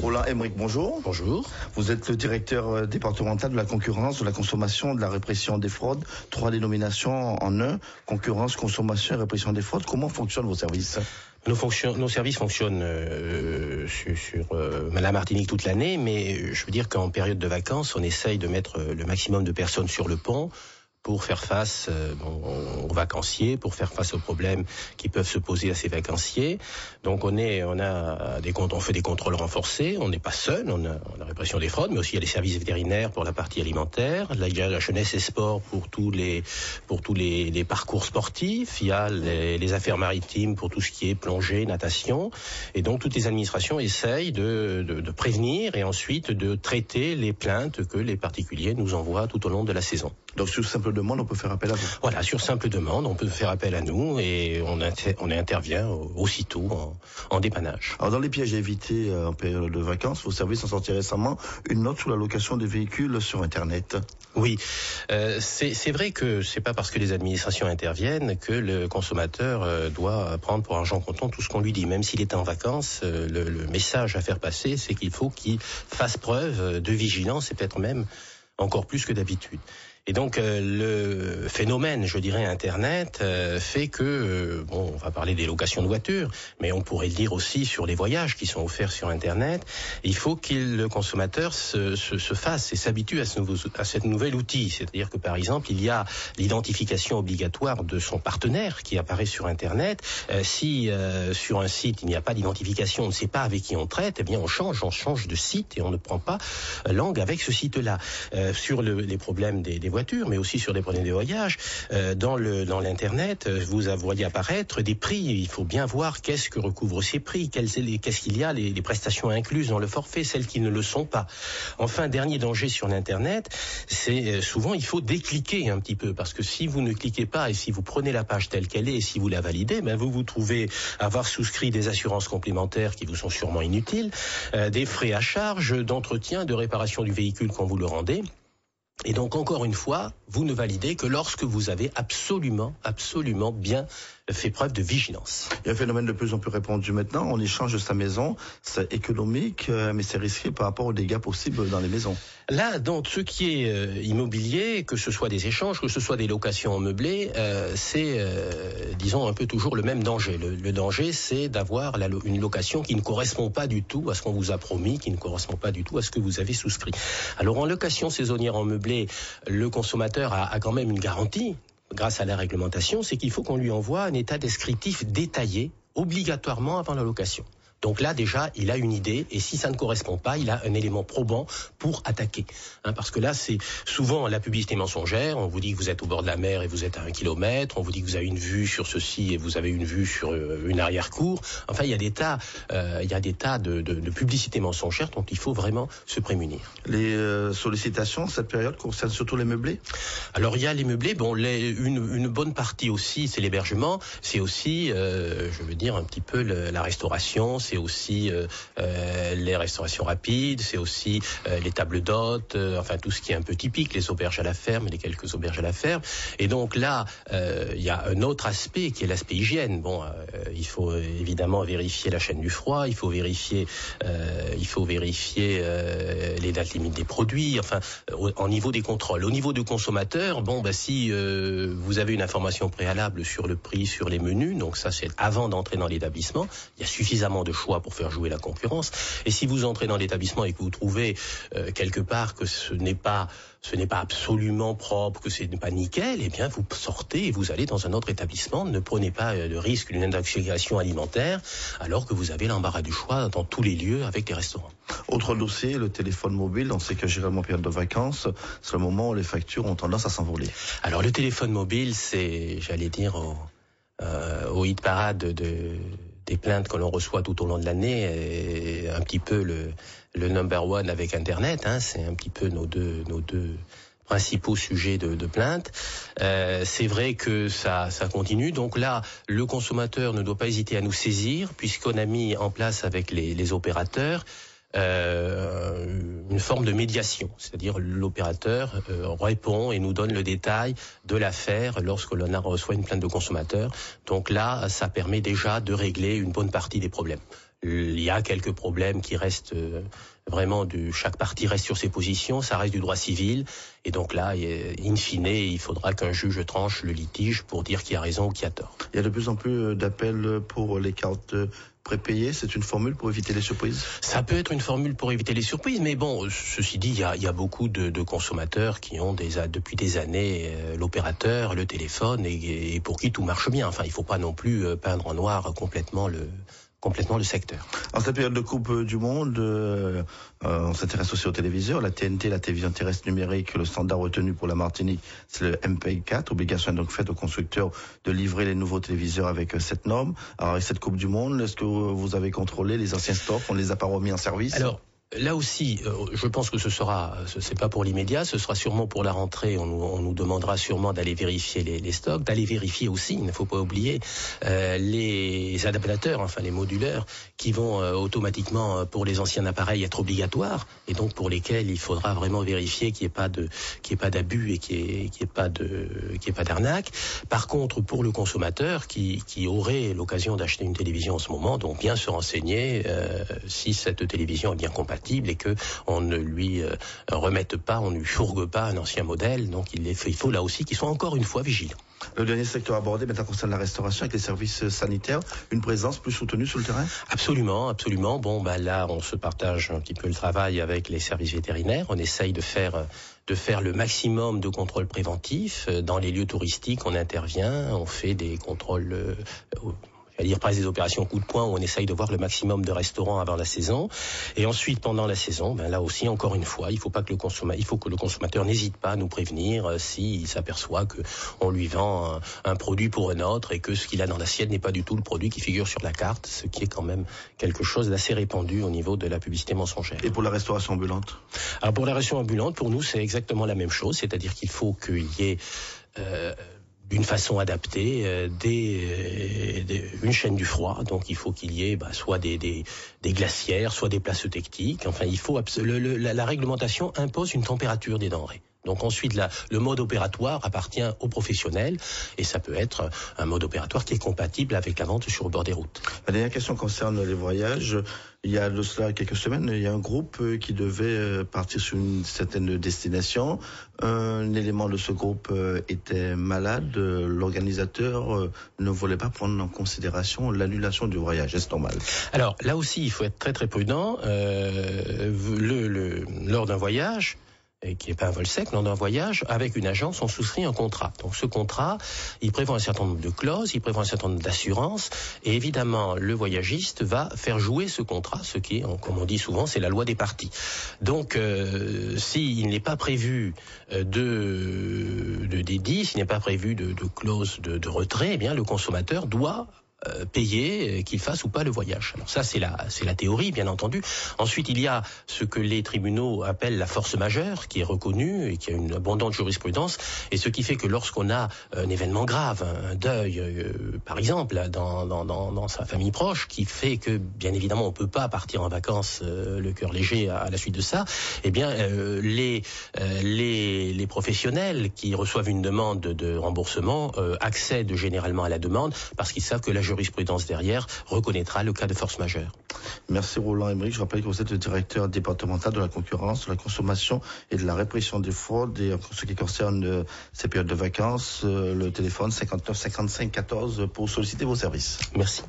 Roland Emmerich, bonjour. Bonjour. Vous êtes le directeur départemental de la concurrence, de la consommation, de la répression des fraudes. 3 dénominations en un, concurrence, consommation et répression des fraudes. Comment fonctionnent vos services ? Nos services fonctionnent sur la Martinique toute l'année, mais je veux dire qu'en période de vacances, on essaye de mettre le maximum de personnes sur le pont pour faire face aux vacanciers, pour faire face aux problèmes qui peuvent se poser à ces vacanciers. Donc on fait des contrôles renforcés, on n'est pas seul, on a la répression des fraudes, mais aussi il y a les services vétérinaires pour la partie alimentaire, là il y a la jeunesse et sport pour tous les parcours sportifs, il y a les affaires maritimes pour tout ce qui est plongée, natation, et donc toutes les administrations essayent de prévenir et ensuite de traiter les plaintes que les particuliers nous envoient tout au long de la saison. Donc sur simple demande, on peut faire appel à vous. Voilà, sur simple demande, on peut faire appel à nous et on intervient aussitôt en dépannage. Alors dans les pièges à éviter en période de vacances, vos services ont sorti récemment une note sur la location des véhicules sur Internet. Oui, c'est vrai que c'est pas parce que les administrations interviennent que le consommateur doit prendre pour argent comptant tout ce qu'on lui dit. Même s'il est en vacances, le message à faire passer, c'est qu'il faut qu'il fasse preuve de vigilance et peut-être même encore plus que d'habitude. Et donc le phénomène, je dirais, Internet fait que, on va parler des locations de voitures, mais on pourrait le dire aussi sur les voyages qui sont offerts sur Internet. Il faut que le consommateur se fasse et s'habitue à ce nouvel outil. C'est-à-dire que, par exemple, il y a l'identification obligatoire de son partenaire qui apparaît sur Internet. Si sur un site, il n'y a pas d'identification, on ne sait pas avec qui on traite, eh bien on change de site et on ne prend pas langue avec ce site-là. Sur les problèmes des voitures, mais aussi sur des problèmes de voyage. Dans l'internet, vous voyez apparaître des prix. Il faut bien voir qu'est-ce que recouvrent ces prix, qu'est-ce qu'il y a, les prestations incluses dans le forfait, celles qui ne le sont pas. Enfin, dernier danger sur l'internet, c'est souvent il faut décliquer un petit peu, parce que si vous ne cliquez pas et si vous prenez la page telle qu'elle est et si vous la validez, vous vous trouvez avoir souscrit des assurances complémentaires qui vous sont sûrement inutiles, des frais à charge, d'entretien, de réparation du véhicule quand vous le rendez. Et donc, encore une fois, vous ne validez que lorsque vous avez absolument bien fait preuve de vigilance. Il y a un phénomène de plus en plus répandu maintenant. On échange sa maison, c'est économique, mais c'est risqué par rapport aux dégâts possibles dans les maisons. Là, dans ce qui est immobilier, que ce soit des échanges, que ce soit des locations en meublé, c'est, disons, un peu toujours le même danger. Le danger, c'est d'avoir une location qui ne correspond pas du tout à ce qu'on vous a promis, qui ne correspond pas du tout à ce que vous avez souscrit. Alors, en location saisonnière en meublé, le consommateur a quand même une garantie, grâce à la réglementation, c'est qu'il faut qu'on lui envoie un état descriptif détaillé, obligatoirement avant la location. Donc là, déjà, il a une idée, et si ça ne correspond pas, il a un élément probant pour attaquer. Parce que là, c'est souvent la publicité mensongère. On vous dit que vous êtes au bord de la mer et vous êtes à 1 kilomètre. On vous dit que vous avez une vue sur ceci et vous avez une vue sur une arrière-cour. Enfin, il y a des tas de publicités mensongères dont il faut vraiment se prémunir. Les sollicitations, cette période, concernent surtout les meublés ? Alors, il y a les meublés. Bon, une bonne partie aussi, c'est l'hébergement. C'est aussi, je veux dire, un petit peu la restauration. C'est aussi les restaurations rapides, c'est aussi les tables d'hôtes, enfin tout ce qui est un peu typique, les auberges à la ferme, les quelques auberges à la ferme. Et donc là, il y a un autre aspect qui est l'aspect hygiène. Bon, il faut évidemment vérifier la chaîne du froid, il faut vérifier les dates limites des produits. Enfin, au niveau des contrôles, au niveau du consommateur, si vous avez une information préalable sur le prix, sur les menus, donc ça c'est avant d'entrer dans l'établissement, il y a suffisamment de choix pour faire jouer la concurrence. Et si vous entrez dans l'établissement et que vous trouvez quelque part que ce n'est pas absolument propre, que ce n'est pas nickel, eh bien vous sortez et vous allez dans un autre établissement. Ne prenez pas le risque d'une intoxication alimentaire alors que vous avez l'embarras du choix dans tous les lieux avec des restaurants. Autre dossier, le téléphone mobile. On sait que généralement en période de vacances, c'est le moment où les factures ont tendance à s'envoler. Alors le téléphone mobile, c'est, j'allais dire, au hit parade des plaintes que l'on reçoit tout au long de l'année, et un petit peu le number one avec Internet, c'est un petit peu nos deux principaux sujets de plainte. C'est vrai que ça continue. Donc là, le consommateur ne doit pas hésiter à nous saisir, puisqu'on a mis en place avec les opérateurs une forme de médiation, c'est-à-dire l'opérateur répond et nous donne le détail de l'affaire lorsque l'on reçoit une plainte de consommateur. Donc là, ça permet déjà de régler une bonne partie des problèmes. Il y a quelques problèmes qui restent vraiment chaque partie reste sur ses positions, ça reste du droit civil, et donc là, in fine, il faudra qu'un juge tranche le litige pour dire qui a raison ou qui a tort. Il y a de plus en plus d'appels pour les cartes prépayées, c'est une formule pour éviter les surprises? Ça peut être une formule pour éviter les surprises, mais bon, ceci dit, il y a beaucoup de consommateurs qui ont depuis des années l'opérateur, le téléphone, et pour qui tout marche bien. Enfin, il ne faut pas non plus peindre en noir complètement le secteur. En cette période de Coupe du Monde, on s'intéresse aussi aux téléviseurs. La TNT, la télévision terrestre numérique, le standard retenu pour la Martinique, c'est le MPI4. Obligation est donc faite aux constructeurs de livrer les nouveaux téléviseurs avec cette norme. Alors avec cette Coupe du Monde, est-ce que vous avez contrôlé les anciens stocks? On ne les a pas remis en service? Alors, là aussi, je pense que c'est pas pour l'immédiat, ce sera sûrement pour la rentrée. On nous demandera sûrement d'aller vérifier les stocks, d'aller vérifier aussi, il ne faut pas oublier, les adaptateurs, enfin les modulaires, qui vont automatiquement pour les anciens appareils être obligatoires, et donc pour lesquels il faudra vraiment vérifier qu'il n'y ait pas d'abus et qu'il n'y ait pas d'arnaque. Par contre, pour le consommateur qui aurait l'occasion d'acheter une télévision en ce moment, donc bien se renseigner si cette télévision est bien compatible et que on ne lui remette pas, on ne lui fourgue pas un ancien modèle. Donc il faut là aussi qu'ils soient encore une fois vigilants. Le dernier secteur abordé maintenant concerne la restauration avec les services sanitaires. Une présence plus soutenue sur le terrain? Absolument, absolument. Bon, là, on se partage un petit peu le travail avec les services vétérinaires. On essaye de faire le maximum de contrôles préventifs. Dans les lieux touristiques, on intervient, on fait des contrôles... c'est-à-dire presque des opérations coup de poing où on essaye de voir le maximum de restaurants avant la saison. Et ensuite, pendant la saison, là aussi, encore une fois, il faut que le consommateur n'hésite pas à nous prévenir s'il s'aperçoit qu'on lui vend un produit pour un autre et que ce qu'il a dans l'assiette n'est pas du tout le produit qui figure sur la carte, ce qui est quand même quelque chose d'assez répandu au niveau de la publicité mensongère. Et pour la restauration ambulante? Alors pour la restauration ambulante, pour nous, c'est exactement la même chose, c'est-à-dire qu'il faut qu'il y ait... d'une façon adaptée, une chaîne du froid. Donc il faut qu'il y ait soit des glacières, soit des places techniques. Enfin, il faut la réglementation impose une température des denrées. Donc ensuite, le mode opératoire appartient aux professionnels et ça peut être un mode opératoire qui est compatible avec la vente sur le bord des routes. La dernière question concerne les voyages. Il y a de cela quelques semaines, il y a un groupe qui devait partir sur une certaine destination. Un élément de ce groupe était malade. L'organisateur ne voulait pas prendre en considération l'annulation du voyage. Est-ce normal? Alors là aussi, il faut être très très prudent. Lors d'un voyage, et qui n'est pas un vol sec, lors d'un voyage, avec une agence, on souscrit un contrat. Donc ce contrat, il prévoit un certain nombre de clauses, il prévoit un certain nombre d'assurances, et évidemment, le voyagiste va faire jouer ce contrat, ce qui est, comme on dit souvent, c'est la loi des parties. Donc, s'il n'est pas prévu s'il n'est pas prévu de clause de retrait, eh bien, le consommateur doit payer, qu'il fasse ou pas le voyage. Alors ça, c'est la théorie, bien entendu. Ensuite, il y a ce que les tribunaux appellent la force majeure, qui est reconnue et qui a une abondante jurisprudence, et ce qui fait que lorsqu'on a un événement grave, un deuil, par exemple, dans sa famille proche, qui fait que, bien évidemment, on peut pas partir en vacances le cœur léger à la suite de ça, eh bien, les professionnels qui reçoivent une demande de remboursement accèdent généralement à la demande parce qu'ils savent que la jurisprudence derrière reconnaîtra le cas de force majeure. Merci Roland Aymeric. Je rappelle que vous êtes le directeur départemental de la concurrence, de la consommation et de la répression des fraudes. Et en ce qui concerne ces périodes de vacances, le téléphone 59 55 14 pour solliciter vos services. Merci.